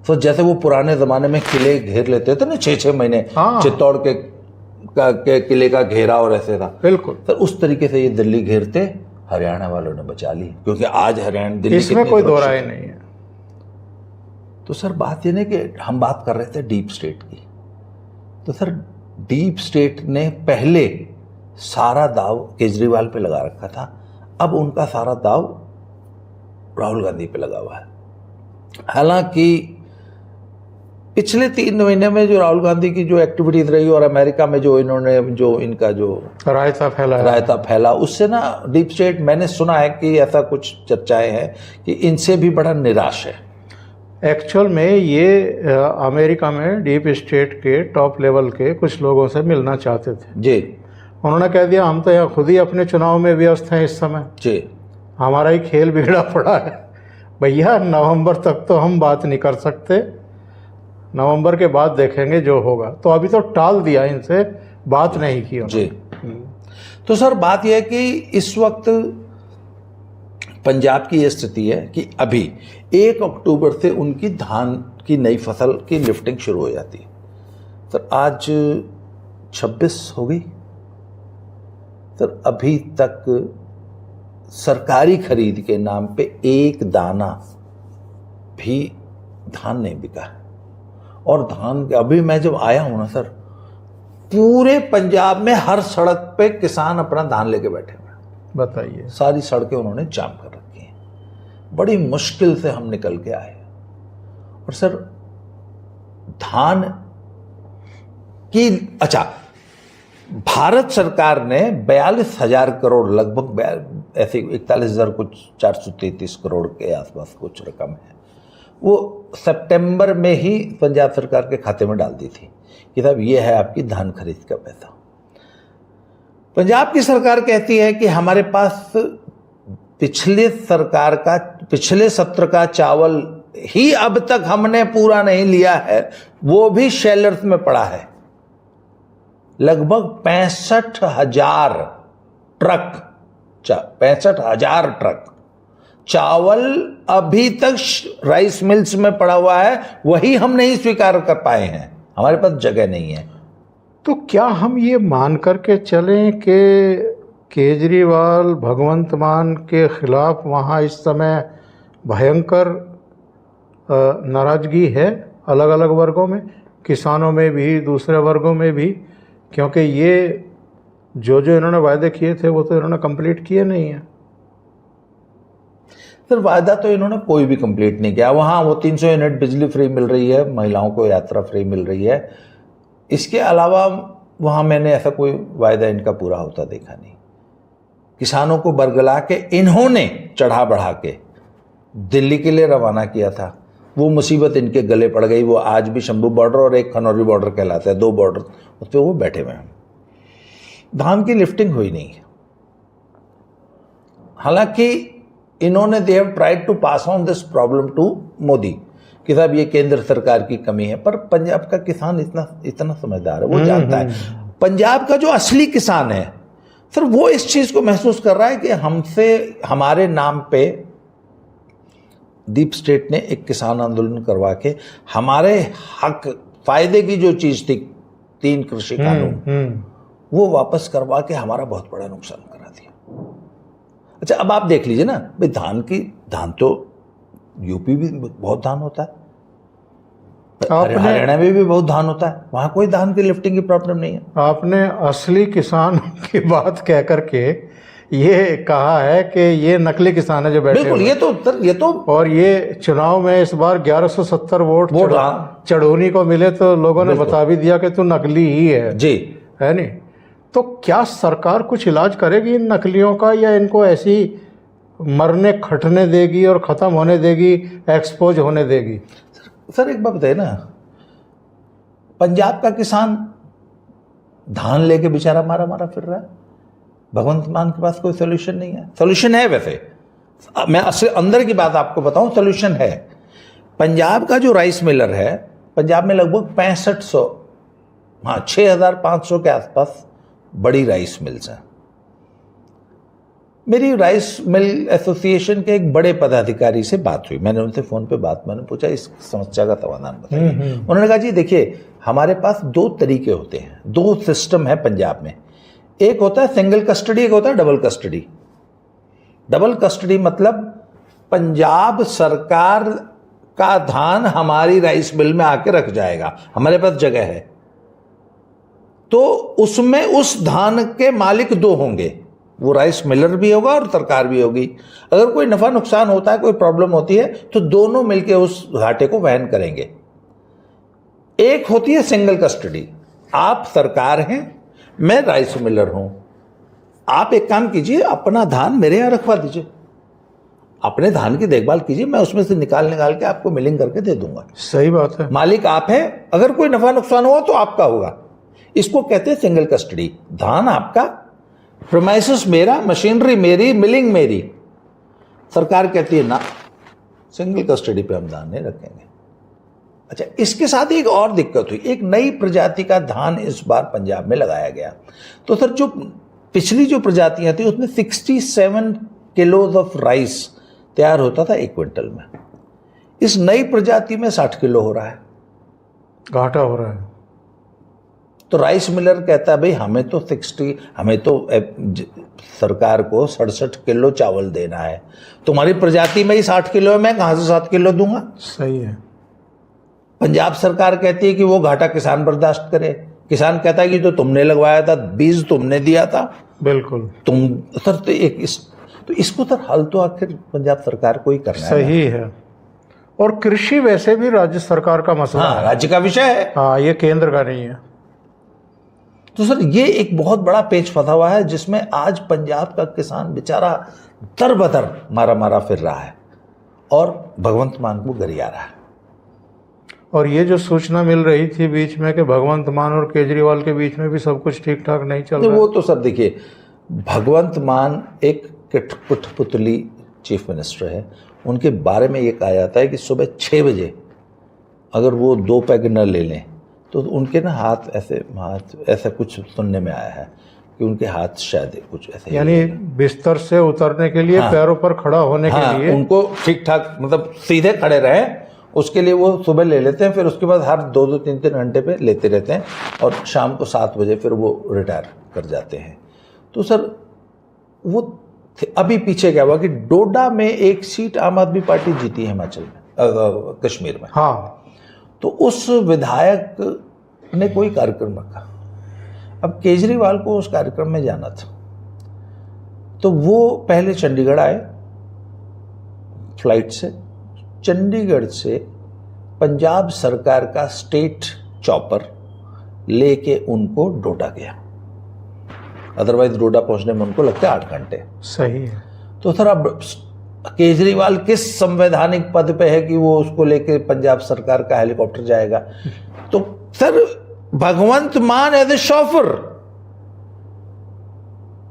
तो जैसे वो पुराने जमाने में किले घेर लेते थे ना 6-6 महीने, हाँ। चित्तौड़ के किले का घेराव ऐसे था। बिल्कुल। तो उस तरीके से ये दिल्ली घेरते, हरियाणा वालों ने बचा ली, क्योंकि आज हरियाणा दिल्ली इसमें कोई दो राय नहीं है। तो सर बात ये नहीं कि हम बात कर रहे थे डीप स्टेट की, तो सर डीप स्टेट ने पहले सारा दाव केजरीवाल पे लगा रखा था, अब उनका सारा दाव राहुल गांधी पे लगा हुआ है। हालांकि पिछले 3 महीने में जो राहुल गांधी की जो एक्टिविटीज रही और अमेरिका में जो इन्होंने जो इनका जो रायता फैला उससे ना डीप स्टेट, मैंने सुना है कि ऐसा कुछ चर्चाएं हैं कि इनसे भी बड़ा निराश है। एक्चुअल में ये अमेरिका में डीप स्टेट के टॉप लेवल के कुछ लोगों से मिलना चाहते थे जी। उन्होंने कह दिया हम तो यहाँ खुद ही अपने चुनाव में व्यस्त हैं इस समय जी, हमारा ही खेल बिगड़ा पड़ा है भैया, नवंबर तक तो हम बात नहीं कर सकते, नवंबर के बाद देखेंगे जो होगा। तो अभी तो टाल दिया, इनसे बात नहीं की जी। तो सर बात यह है कि इस वक्त पंजाब की ये स्थिति है कि अभी 1 अक्टूबर से उनकी धान की नई फसल की लिफ्टिंग शुरू हो जाती है। सर आज 26 हो गई सर, अभी तक सरकारी खरीद के नाम पे एक दाना भी धान नहीं बिका है। और धान अभी मैं जब आया हूं ना सर, पूरे पंजाब में हर सड़क पे किसान अपना धान लेके बैठे हुए हैं। बताइए, सारी सड़कें उन्होंने जाम कर रखी हैं, बड़ी मुश्किल से हम निकल के आए। और सर धान की, अच्छा, भारत सरकार ने 42,000 करोड़, लगभग ऐसे 41,000 कुछ 433 करोड़ के आसपास कुछ रकम है, वो सितंबर में ही पंजाब सरकार के खाते में डाल दी थी कि साहब ये है आपकी धान खरीद का पैसा। पंजाब की सरकार कहती है कि हमारे पास पिछले सत्र का चावल ही अब तक हमने पूरा नहीं लिया है, वो भी शेलर्स में पड़ा है। लगभग 65,000 ट्रक चावल अभी तक राइस मिल्स में पड़ा हुआ है, वही हम नहीं स्वीकार कर पाए हैं। हमारे पास जगह नहीं है। तो क्या हम ये मान करके चलें कि केजरीवाल भगवंत मान के खिलाफ वहाँ इस समय भयंकर नाराजगी है अलग अलग वर्गों में, किसानों में भी, दूसरे वर्गों में भी, क्योंकि ये जो इन्होंने वायदे किए थे वो तो इन्होंने कंप्लीट किए नहीं हैं। सर वायदा तो इन्होंने कोई भी कंप्लीट नहीं किया। वहाँ वो 300 यूनिट बिजली फ्री मिल रही है, महिलाओं को यात्रा फ्री मिल रही है, इसके अलावा वहाँ मैंने ऐसा कोई वायदा इनका पूरा होता देखा नहीं। किसानों को बरगला के इन्होंने चढ़ा बढ़ा के दिल्ली के लिए रवाना किया था, वो मुसीबत इनके गले पड़ गई। वो आज भी शंभू बॉर्डर और एक खनौरी बॉर्डर कहलाता है, 2 बॉर्डर, उस पर वो बैठे हुए हैं। धान की लिफ्टिंग हुई नहीं। हालांकि इन्होंने they have tried to pass on this problem to Modi कि साहब ये केंद्र सरकार की कमी है, पर पंजाब का किसान इतना समझदार है, वो जानता है। पंजाब का जो असली किसान है सर, वो इस चीज को महसूस कर रहा है कि हमारे नाम पे डीप स्टेट ने एक किसान आंदोलन करवा के हमारे हक फायदे की जो चीज थी 3 कृषि कानून, वो वापस करवा के हमारा बहुत बड़ा नुकसान करा दिया। अच्छा अब आप देख लीजिए ना भाई, धान तो यूपी भी बहुत धान होता है, हरियाणा में भी बहुत धान होता है, वहां कोई धान की लिफ्टिंग की प्रॉब्लम नहीं है। आपने असली किसान की बात कह करके ये कहा है कि ये नकली किसान है जो बैठे। बिल्कुल, ये तो और ये चुनाव में इस बार 1170 वोट चढ़ोनी को मिले तो लोगों ने बता भी दिया कि तू नकली ही है जी, है नहीं। तो क्या सरकार कुछ इलाज करेगी इन नकलियों का, या इनको ऐसी मरने खटने देगी और ख़त्म होने देगी, एक्सपोज होने देगी? सर एक बात बताइए ना, पंजाब का किसान धान लेके बेचारा मारा फिर रहा है, भगवंत मान के पास कोई सोल्यूशन नहीं है। सोल्यूशन है वैसे, मैं असली अंदर की बात आपको बताऊं, सोल्यूशन है। पंजाब का जो राइस मिलर है, पंजाब में लगभग 6500, हाँ 6500 के आसपास बड़ी राइस मिल्स हैं। मेरी राइस मिल एसोसिएशन के एक बड़े पदाधिकारी से बात हुई, मैंने उनसे फोन पे मैंने पूछा इस समस्या का समाधान बताइए। उन्होंने कहा जी देखिए, हमारे पास 2 तरीके होते हैं, 2 सिस्टम है पंजाब में। एक होता है सिंगल कस्टडी, एक होता है डबल कस्टडी। डबल कस्टडी मतलब पंजाब सरकार का धान हमारी राइस मिल में आके रख जाएगा, हमारे पास जगह है, तो उसमें उस धान के मालिक 2 होंगे, वो राइस मिलर भी होगा और सरकार भी होगी। अगर कोई नफा नुकसान होता है, कोई प्रॉब्लम होती है, तो दोनों मिलकर उस घाटे को वहन करेंगे। एक होती है सिंगल कस्टडी, आप सरकार हैं, मैं राइस मिलर हूं, आप एक काम कीजिए, अपना धान मेरे यहां रखवा दीजिए, अपने धान की देखभाल कीजिए, मैं उसमें से निकाल के आपको मिलिंग करके दे दूंगा। सही बात है, मालिक आप हैं, अगर कोई नफा नुकसान हुआ तो आपका होगा। इसको कहते हैं सिंगल कस्टडी। धान आपका, प्रीमाइसेस मेरा, मशीनरी मेरी, मिलिंग मेरी। सरकार कहती है ना, सिंगल कस्टडी पे हम धान नहीं रखेंगे। अच्छा, इसके साथ एक और दिक्कत हुई, एक नई प्रजाति का धान इस बार पंजाब में लगाया गया। तो सर जो पिछली जो प्रजातियां थी उसमें 67 किलोज ऑफ राइस तैयार होता था 1 क्विंटल में। इस नई प्रजाति में 60 किलो हो रहा है, घाटा हो रहा है। तो राइस मिलर कहता है भाई हमें तो सरकार को 67 किलो चावल देना है, तुम्हारी प्रजाति में ही 60 किलो है, मैं कहां से 7 किलो दूंगा? सही है। पंजाब सरकार कहती है कि वो घाटा किसान बर्दाश्त करे, किसान कहता है कि तो तुमने लगवाया था, बीज तुमने दिया था, बिल्कुल तुम सर, तो इसको तो हल तो आखिर पंजाब सरकार को ही करना है। सही है। और कृषि वैसे भी राज्य सरकार का मसला है, राज्य का विषय है, हाँ, ये केंद्र का नहीं है। तो सर ये एक बहुत बड़ा पेच फंसा हुआ है, जिसमें आज पंजाब का किसान बेचारा दर बदर मारा फिर रहा है और भगवंत मान को गरिया रहा है। और ये जो सूचना मिल रही थी बीच में कि भगवंत मान और केजरीवाल के बीच में भी सब कुछ ठीक ठाक नहीं चल रहा है, वो तो सर देखिए, भगवंत मान एक कठपुतली चीफ मिनिस्टर है, उनके बारे में ये कहा जाता है कि सुबह 6 बजे अगर वो 2 पैग न ले लें तो उनके ना हाथ ऐसा कुछ सुनने में आया है कि उनके हाथ शायद कुछ ऐसे, यानी बिस्तर से उतरने के लिए, पैरों पर खड़ा होने के लिए उनको ठीक ठाक मतलब सीधे खड़े रहे उसके लिए वो सुबह ले लेते हैं, फिर उसके बाद हर 2-2, 3-3 घंटे पे लेते रहते हैं और शाम को 7 बजे फिर वो रिटायर कर जाते हैं। तो सर वो अभी पीछे क्या हुआ कि डोडा में एक सीट आम आदमी पार्टी जीती है हिमाचल में, कश्मीर में। हाँ, तो उस विधायक ने कोई कार्यक्रम रखा। अब केजरीवाल को उस कार्यक्रम में जाना था, तो वो पहले चंडीगढ़ आए फ्लाइट से। चंडीगढ़ से पंजाब सरकार का स्टेट चॉपर लेके उनको डोडा गया। अदरवाइज डोडा पहुंचने में उनको लगते 8 घंटे। सही है। तो सर अब केजरीवाल किस संवैधानिक पद पे है कि वो उसको लेके पंजाब सरकार का हेलीकॉप्टर जाएगा? तो सर भगवंत मान एज ए शॉफर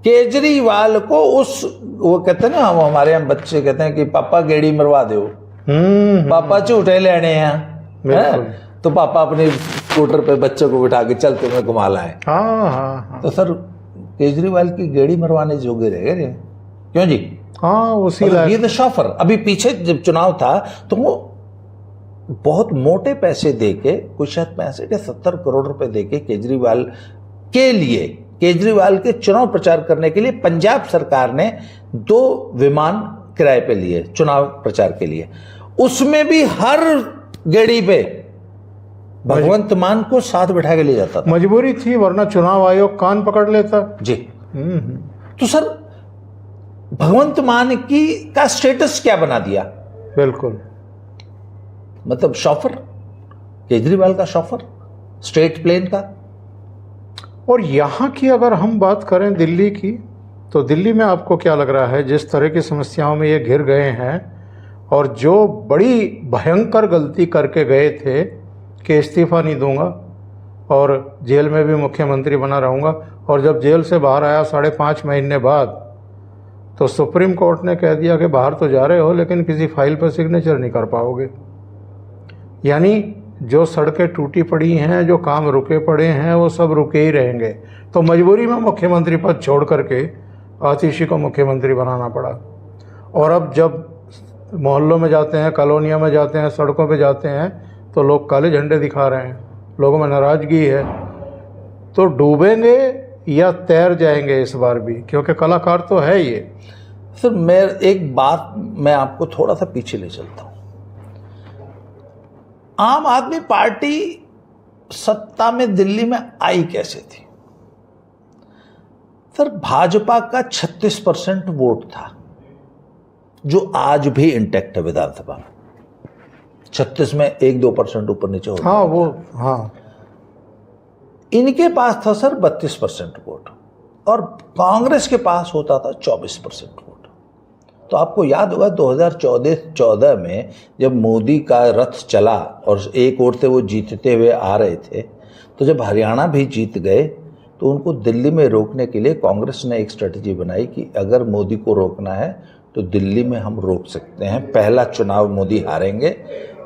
केजरीवाल को उस, वो कहते हैं ना, हम हमारे यहाँ बच्चे कहते हैं कि पापा गेड़ी मरवा दो, पापा झूठे लेने हैं, तो पापा अपने स्कूटर पे बच्चे को बिठा के चल तुम्हें घुमा लाए। हाँ। तो सर केजरीवाल की गेड़ी मरवाने जोगे रह गए, क्यों जी? हाँ, उसी ये तो शॉफर। अभी पीछे जब चुनाव था तो वो बहुत मोटे पैसे देके, कुछ शायद 65 या 70 करोड़ रुपए देके केजरीवाल के लिए, केजरीवाल के चुनाव प्रचार करने के लिए पंजाब सरकार ने 2 विमान किराए पे लिए चुनाव प्रचार के लिए। उसमें भी हर गेड़ी पे भगवंत मान को साथ बैठा के ले जाता था। मजबूरी थी, वरना चुनाव आयोग कान पकड़ लेता जी। तो सर भगवंत मान की का स्टेटस क्या बना दिया? बिल्कुल, मतलब शॉफर, केजरीवाल का शॉफर स्टेट प्लेन का। और यहाँ की अगर हम बात करें दिल्ली की, तो दिल्ली में आपको क्या लग रहा है, जिस तरह की समस्याओं में ये घिर गए हैं और जो बड़ी भयंकर गलती करके गए थे कि इस्तीफा नहीं दूंगा और जेल में भी मुख्यमंत्री बना रहूँगा, और जब जेल से बाहर आया 5.5 महीने बाद, तो सुप्रीम कोर्ट ने कह दिया कि बाहर तो जा रहे हो लेकिन किसी फाइल पर सिग्नेचर नहीं कर पाओगे। यानी जो सड़कें टूटी पड़ी हैं, जो काम रुके पड़े हैं, वो सब रुके ही रहेंगे। तो मजबूरी में मुख्यमंत्री पद छोड़ करके आतिशी को मुख्यमंत्री बनाना पड़ा। और अब जब मोहल्लों में जाते हैं, कॉलोनियों में जाते हैं, सड़कों पे जाते हैं, तो लोग काले झंडे दिखा रहे हैं, लोगों में नाराज़गी है। तो डूबेंगे या तैर जाएंगे इस बार भी, क्योंकि कलाकार तो है ये। सर मैं एक बात, मैं आपको थोड़ा सा पीछे ले चलता हूं। आम आदमी पार्टी सत्ता में दिल्ली में आई कैसे थी? सर भाजपा का 36% वोट था, जो आज भी इंटैक्ट है विधानसभा में। 36 में 1-2% ऊपर नीचे होता। हाँ, वो हाँ। इनके पास था सर 32% वोट और कांग्रेस के पास होता था 24% वोट। तो आपको याद होगा 2014 में जब मोदी का रथ चला और एक ओर से वो जीतते हुए आ रहे थे, तो जब हरियाणा भी जीत गए तो उनको दिल्ली में रोकने के लिए कांग्रेस ने एक स्ट्रेटजी बनाई कि अगर मोदी को रोकना है तो दिल्ली में हम रोक सकते हैं। पहला चुनाव मोदी हारेंगे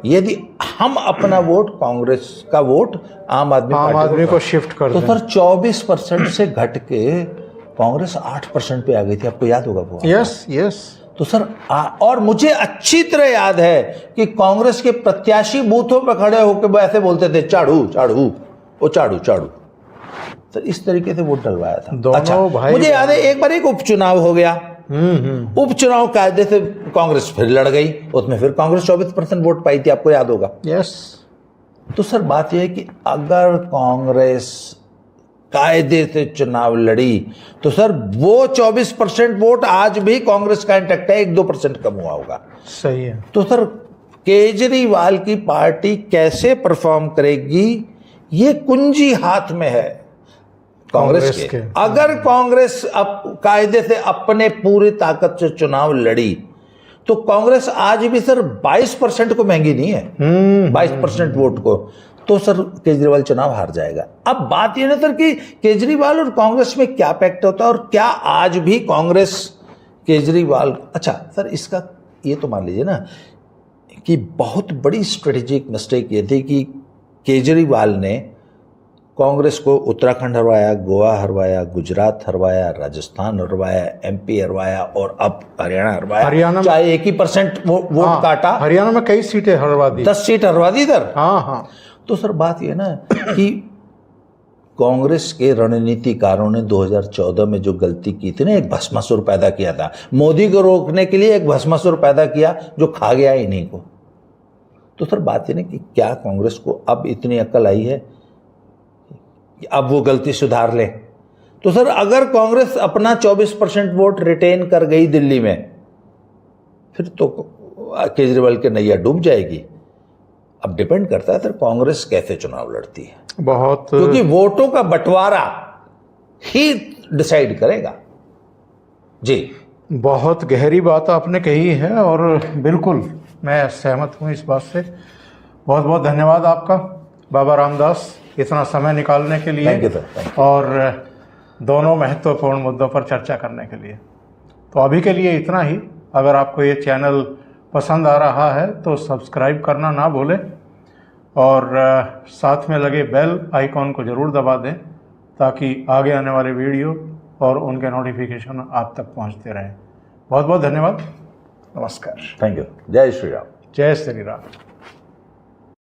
यदि हम अपना वोट, कांग्रेस का वोट आम आदमी को शिफ्ट कर दें। तो सर 24% से घट के कांग्रेस 8% पे आ गई थी, आपको याद होगा वो? यस। तो सर और मुझे अच्छी तरह याद है कि कांग्रेस के प्रत्याशी बूथों पर खड़े होकर वो ऐसे बोलते थे, चाड़ू चाड़ू, वो चाड़ू चाड़ू। तो इस तरीके से वोट डलवाया था दोनों। अच्छा, भाई मुझे याद है एक बार एक उपचुनाव हो गया। उपचुनाव कायदे से कांग्रेस फिर लड़ गई, उसमें फिर कांग्रेस 24% वोट पाई थी, आपको याद होगा? यस। तो सर बात यह है कि अगर कांग्रेस कायदे से चुनाव लड़ी तो सर वो 24% वोट आज भी कांग्रेस का इंटैक्ट है, 1-2% कम हुआ होगा। सही है। तो सर केजरीवाल की पार्टी कैसे परफॉर्म करेगी, ये कुंजी हाथ में है कांग्रेस के। अगर कांग्रेस कायदे से अपने पूरी ताकत से चुनाव लड़ी तो कांग्रेस आज भी सर 22% को महंगी नहीं है, 22% वोट को, तो सर केजरीवाल चुनाव हार जाएगा। अब बात यह ना सर कि केजरीवाल और कांग्रेस में क्या पैक्ट होता है और क्या आज भी कांग्रेस केजरीवाल, अच्छा सर इसका ये तो मान लीजिए ना कि बहुत बड़ी स्ट्रेटेजिक मिस्टेक ये थी कि केजरीवाल ने कांग्रेस को उत्तराखंड हरवाया, गोवा हरवाया, गुजरात हरवाया, राजस्थान हरवाया, एमपी हरवाया और अब हरियाणा हरवाया। हरियाणा में चाहे 1% वोट हाँ, काटा। हरियाणा में कई सीटें हरवा दी, 10 सीट हरवा दी इधर। हाँ हाँ। तो सर बात ये ना कि कांग्रेस के रणनीतिकारों ने 2014 में जो गलती की थी ना, एक भस्मासुर पैदा किया था मोदी को रोकने के लिए, एक भस्मासुर पैदा किया जो खा गया इन्हीं को। तो सर बात ये ना कि क्या कांग्रेस को अब इतनी अक्ल आई है कि अब वो गलती सुधार ले? तो सर अगर कांग्रेस अपना 24% वोट रिटेन कर गई दिल्ली में, फिर तो केजरीवाल की नैया डूब जाएगी। अब डिपेंड करता है सर कांग्रेस कैसे चुनाव लड़ती है, बहुत, क्योंकि वोटों का बंटवारा ही डिसाइड करेगा। जी, बहुत गहरी बात आपने कही है और बिल्कुल मैं सहमत हूँ इस बात से। बहुत बहुत धन्यवाद आपका बाबा रामदास, इतना समय निकालने के लिए। Thank you sir. और दोनों महत्वपूर्ण मुद्दों पर चर्चा करने के लिए। तो अभी के लिए इतना ही। अगर आपको ये चैनल पसंद आ रहा है तो सब्सक्राइब करना ना भूलें और साथ में लगे बेल आइकॉन को ज़रूर दबा दें ताकि आगे आने वाले वीडियो और उनके नोटिफिकेशन आप तक पहुंचते रहें। बहुत बहुत धन्यवाद। नमस्कार। Thank you. जय श्री राम। जय श्री राम।